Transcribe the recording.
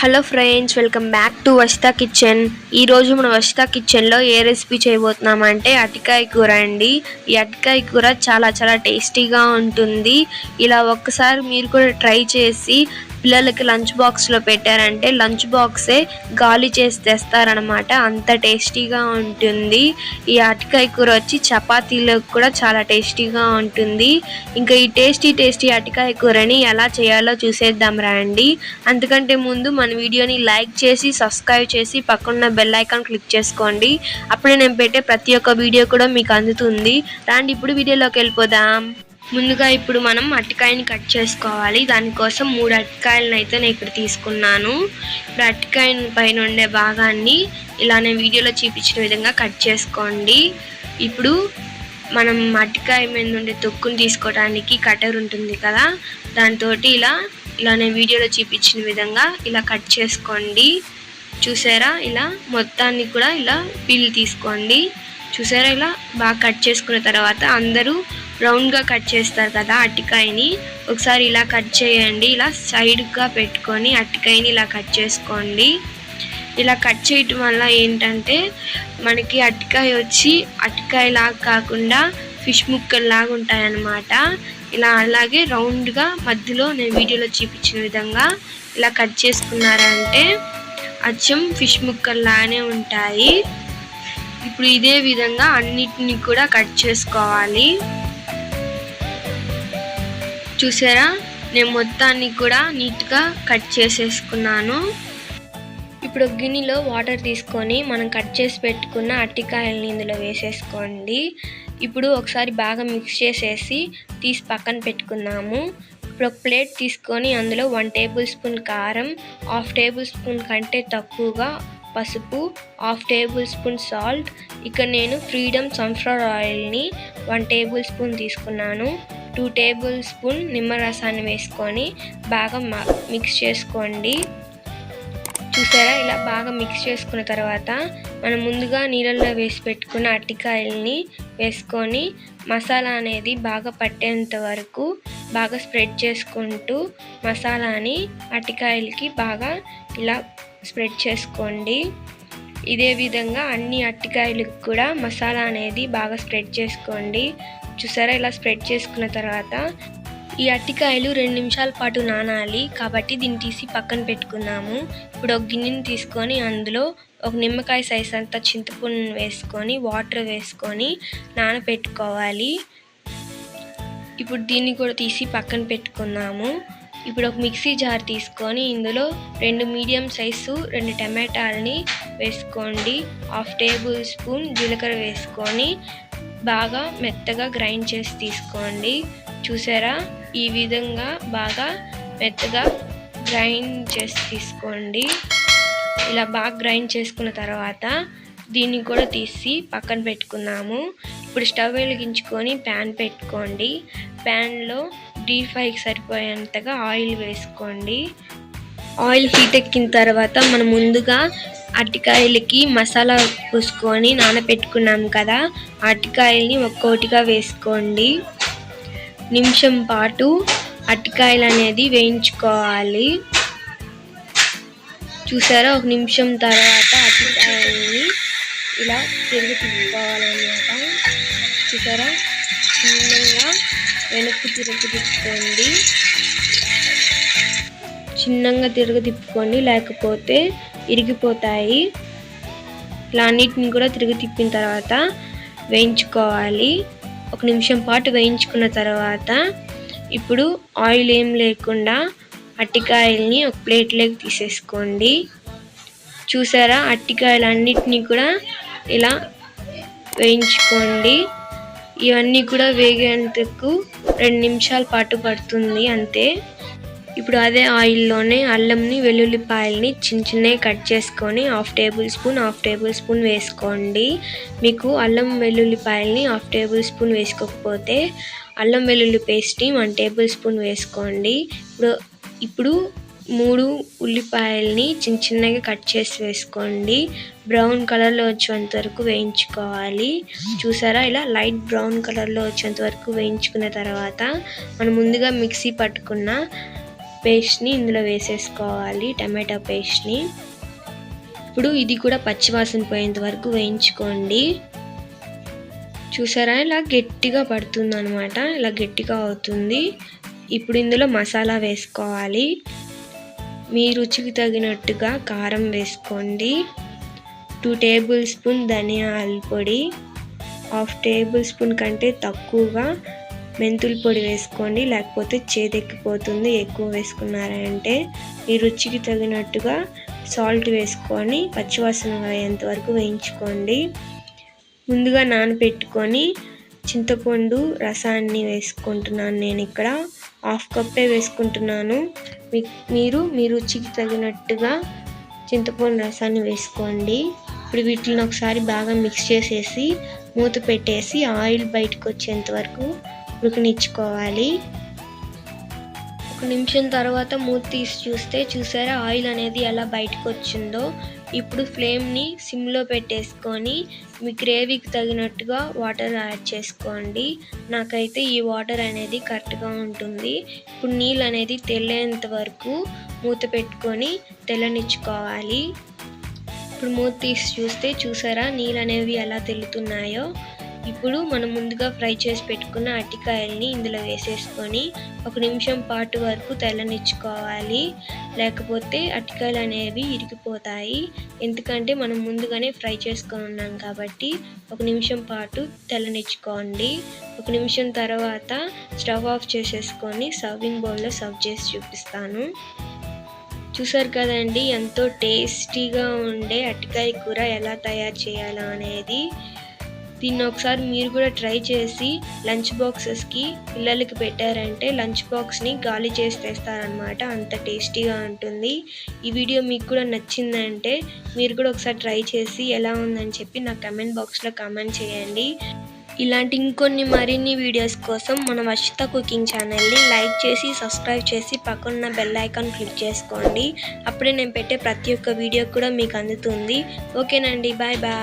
Hello friends, welcome back to Varshita kitchen. ఈరోజు మన వర్షిత కిచెన్లో ఏ రెసిపీ చేయబోతున్నామంటే అరటికాయ కూర అండి. ఈ అరటికాయ కూర చాలా చాలా టేస్టీగా ఉంటుంది. ఇలా ఒక్కసారి మీరు కూడా ట్రై చేసి పిల్లలకి లంచ్ బాక్స్లో పెట్టారంటే లంచ్ బాక్సే గాలి చేసి తెస్తారనమాట, అంత టేస్టీగా ఉంటుంది. ఈ అరటికాయ కూర వచ్చి చపాతీలకు కూడా చాలా టేస్టీగా ఉంటుంది. ఇంకా ఈ టేస్టీ అరటికాయ కూరని ఎలా చేయాలో చూసేద్దాం రండి. అంతకంటే ముందు మన వీడియోని లైక్ చేసి సబ్స్క్రైబ్ చేసి పక్కన బెల్ ఐకాన్ క్లిక్ చేసుకోండి. అప్పుడే నేను పెట్టే ప్రతి ఒక్క వీడియో కూడా మీకు అందుతుంది. రండి ఇప్పుడు వీడియోలోకి వెళ్ళిపోదాం. ముందుగా ఇప్పుడు మనం అరటికాయని కట్ చేసుకోవాలి. దానికోసం 3 అరటికాయలను అయితే నేను ఇక్కడ తీసుకున్నాను. ఇప్పుడు అరటికాయ పైన ఉండే భాగాన్ని ఇలా నేను వీడియోలో చూపించిన విధంగా కట్ చేసుకోండి. ఇప్పుడు మనం అరటికాయ మీద ఉండే తొక్కుని తీసుకోవడానికి కటర్ ఉంటుంది కదా, దాంతో ఇలా నేను వీడియోలో చూపించిన విధంగా ఇలా కట్ చేసుకోండి. చూసారా, ఇలా మొత్తాన్ని కూడా ఇలా పీల్ తీసుకోండి. చూసారా, ఇలా బాగా కట్ చేసుకున్న తర్వాత అందరూ రౌండ్గా కట్ చేస్తారు కదా అరటికాయని, ఒకసారి ఇలా కట్ చేయండి. ఇలా సైడ్గా పెట్టుకొని అరటికాయని ఇలా కట్ చేసుకోండి. ఇలా కట్ చేయటం వల్ల ఏంటంటే మనకి అరటికాయ వచ్చి అరటికాయలాగా కాకుండా ఫిష్ ముక్కల్లాగా ఉంటాయన్నమాట. ఇలా అలాగే రౌండ్గా మధ్యలో నేను వీడియోలో చూపించిన విధంగా ఇలా కట్ చేసుకున్నారంటే అచ్చం ఫిష్ ముక్కల్లానే ఉంటాయి. ఇప్పుడు ఇదే విధంగా అన్నిటిని కూడా కట్ చేసుకోవాలి. చూసారా, నేను మొత్తాన్ని కూడా నీట్గా కట్ చేసేసుకున్నాను. ఇప్పుడు గిన్నెలో వాటర్ తీసుకొని మనం కట్ చేసి పెట్టుకున్న అరటికాయలని ఇందులో వేసేసుకోండి. ఇప్పుడు ఒకసారి బాగా మిక్స్ చేసేసి తీసి పక్కన పెట్టుకుందాము. ఇప్పుడు ఒక ప్లేట్ తీసుకొని అందులో 1 టేబుల్ స్పూన్ కారం, 1/2 టేబుల్ స్పూన్ కంటే తక్కువగా పసుపు, 1/2 టేబుల్ స్పూన్ సాల్ట్. ఇక్కడ నేను ఫ్రీడమ్ సన్ఫ్లవర్ ఆయిల్ని 1 టేబుల్ స్పూన్ తీసుకున్నాను. 2 టేబుల్ స్పూన్ నిమ్మరసాన్ని వేసుకొని బాగా మిక్స్ చేసుకోండి. చూసారా, ఇలా బాగా మిక్స్ చేసుకున్న తర్వాత మనం ముందుగా నీళ్ళల్లో వేసి పెట్టుకున్న అరటికాయల్ని వేసుకొని మసాలా అనేది బాగా పట్టేంత వరకు బాగా స్ప్రెడ్ చేసుకుంటూ మసాలాని అరటికాయలకి బాగా ఇలా స్ప్రెడ్ చేసుకోండి. ఇదే విధంగా అన్ని అరటికాయలకు కూడా మసాలా అనేది బాగా స్ప్రెడ్ చేసుకోండి. చూసారా, ఇలా స్ప్రెడ్ చేసుకున్న తర్వాత ఈ అరటికాయలు 2 నిమిషాల పాటు నానాలి కాబట్టి దీన్ని తీసి పక్కన పెట్టుకున్నాము. ఇప్పుడు ఒక గిన్నెని తీసుకొని అందులో ఒక నిమ్మకాయ సైజ్ అంతా చింతపండు వేసుకొని వాటర్ వేసుకొని నానబెట్టుకోవాలి. ఇప్పుడు దీన్ని కూడా తీసి పక్కన పెట్టుకున్నాము. ఇప్పుడు ఒక మిక్సీ జార్ తీసుకొని ఇందులో 2 మీడియం సైజు 2 టమాటాలని వేసుకోండి. 1/2 టేబుల్ స్పూన్ జీలకర్ర వేసుకొని బాగా మెత్తగా గ్రైండ్ చేసి తీసుకోండి. చూసారా, ఈ విధంగా బాగా మెత్తగా గ్రైండ్ చేసి తీసుకోండి. ఇలా బాగా గ్రైండ్ చేసుకున్న తర్వాత దీన్ని కూడా తీసి పక్కన పెట్టుకున్నాము. ఇప్పుడు స్టవ్ వెలిగించుకొని ప్యాన్ పెట్టుకోండి. ప్యాన్లో డీప్ ఫ్రైకి సరిపోయేంతగా ఆయిల్ వేసుకోండి. ఆయిల్ హీట్ ఎక్కిన తర్వాత మనం ముందుగా అరటికాయలకి మసాలా పూసుకొని నానబెట్టుకున్నాం కదా, అరటికాయల్ని ఒక్కొక్కటిగా వేసుకోండి. నిమిషం పాటు అరటికాయలు అనేది వేయించుకోవాలి. చూసారా, 1 నిమిషం తర్వాత అరటికాయల్ని ఇలా తిప్పుకోవాలన్నమాట. చూసారా, చిన్నగా వెనక్కి తిప్పుకోండి. చిన్నగా తిప్పుకోండి, లేకపోతే ఇరిగిపోతాయి. ఇలా అన్నిటిని కూడా తిప్పిన తర్వాత వేయించుకోవాలి. 1 నిమిషం పాటు వేయించుకున్న తర్వాత ఇప్పుడు ఆయిల్ ఏం లేకుండా అరటికాయల్ని ఒక ప్లేట్లోకి తీసేసుకోండి. చూసారా, అరటికాయలు అన్నిటినీ కూడా ఇలా వేయించుకోండి. ఇవన్నీ కూడా వేగేందుకు 2 నిమిషాల పాటు పడుతుంది అంతే. ఇప్పుడు అదే ఆయిల్లోనే అల్లంని వెల్లుల్లిపాయల్ని చిన్నగా కట్ చేసుకొని 1/2 టేబుల్ స్పూన్ వేసుకోండి. మీకు అల్లం వెల్లుల్లిపాయల్ని 1/2 టేబుల్ స్పూన్ వేసుకోకపోతే అల్లం వెల్లుల్లి పేస్ట్ని 1 టేబుల్ స్పూన్ వేసుకోండి. ఇప్పుడు 3 ఉల్లిపాయల్ని చిన్నగా కట్ చేసి వేసుకోండి. బ్రౌన్ కలర్లో వచ్చేంత వరకు వేయించుకోవాలి. చూసారా, ఇలా లైట్ బ్రౌన్ కలర్లో వచ్చేంత వరకు వేయించుకున్న తర్వాత మనం ముందుగా మిక్సీ పట్టుకున్న పేస్ట్ని ఇందులో వేసేసుకోవాలి, టమాటా పేస్ట్ని. ఇప్పుడు ఇది కూడా పచ్చివాసన పోయేంత వరకు వేయించుకోండి. చూసారా, ఇలా గట్టిగా పడుతుంది అనమాట, ఇలా గట్టిగా అవుతుంది. ఇప్పుడు ఇందులో మసాలా వేసుకోవాలి. మీ రుచికి తగినట్టుగా కారం వేసుకోండి. 2 టేబుల్ స్పూన్ ధనియాల పొడి, 1/2 టేబుల్ స్పూన్ కంటే తక్కువగా మెంతుల పొడి వేసుకోండి, లేకపోతే చేదెక్కిపోతుంది ఎక్కువ వేసుకున్నారంటే. మీ రుచికి తగినట్టుగా సాల్ట్ వేసుకొని పచ్చివాసన పోయేంత వరకు వేయించుకోండి. ముందుగా నానబెట్టుకొని చింతపండు రసాన్ని వేసుకుంటున్నాను. నేను ఇక్కడ 1/2 కప్పే వేసుకుంటున్నాను. మీరు మీ రుచికి తగినట్టుగా చింతపండు రసాన్ని వేసుకోండి. ఇప్పుడు వీటిని ఒకసారి బాగా మిక్స్ చేసేసి మూత పెట్టేసి ఆయిల్ బయటకు వచ్చేంత వరకు ఉడకనిచ్చుకోవాలి. 1 నిమిషం తర్వాత మూత తీసి చూసారా ఆయిల్ అనేది ఎలా బయటకు వచ్చిందో. ఇప్పుడు ఫ్లేమ్ని సిమ్లో పెట్టేసుకొని మీ గ్రేవీకి తగినట్టుగా వాటర్ యాడ్ చేసుకోండి. నాకైతే ఈ వాటర్ అనేది కరెక్ట్గా ఉంటుంది. ఇప్పుడు నీళ్ళు అనేది తెల్లేంత వరకు మూత పెట్టుకొని తెల్లనిచ్చుకోవాలి. ఇప్పుడు మూత తీసి చూసారా నీళ్ళు అనేవి ఎలా తెల్లుతున్నాయో. ఇప్పుడు మనం ముందుగా ఫ్రై చేసి పెట్టుకున్న అరటికాయల్ని ఇందులో వేసేసుకొని 1 నిమిషం పాటు వరకు తెల్లనిచ్చుకోవాలి. లేకపోతే అరటికాయలు అనేవి ఇరిగిపోతాయి. ఎందుకంటే మనం ముందుగానే ఫ్రై చేసుకొని ఉన్నాం కాబట్టి 1 నిమిషం పాటు తెల్లనిచ్చుకోండి. 1 నిమిషం తర్వాత స్టవ్ ఆఫ్ చేసేసుకొని సర్వింగ్ బౌల్లో సర్వ్ చేసి చూపిస్తాను. చూసారు కదండి, ఎంతో టేస్టీగా ఉండే అరటికాయ కూర ఎలా తయారు చేయాలో అనేది. దీన్ని ఒకసారి మీరు కూడా ట్రై చేసి లంచ్ బాక్సెస్కి పిల్లలకి పెట్టారంటే లంచ్ బాక్స్ని గాలి చేసి తెస్తారనమాట, అంత టేస్టీగా ఉంటుంది. ఈ వీడియో మీకు కూడా నచ్చిందంటే మీరు కూడా ఒకసారి ట్రై చేసి ఎలా ఉందని చెప్పి నాకు కమెంట్ బాక్స్లో కామెంట్ చేయండి. ఇలాంటి ఇంకొన్ని మరిన్ని వీడియోస్ కోసం మన వర్షిత కుకింగ్ ఛానల్ని లైక్ చేసి సబ్స్క్రైబ్ చేసి పక్కన బెల్ ఐకాన్ క్లిక్ చేసుకోండి. అప్పుడే నేను పెట్టే ప్రతి ఒక్క వీడియో కూడా మీకు అందుతుంది. ఓకేనండి, బాయ్ బాయ్.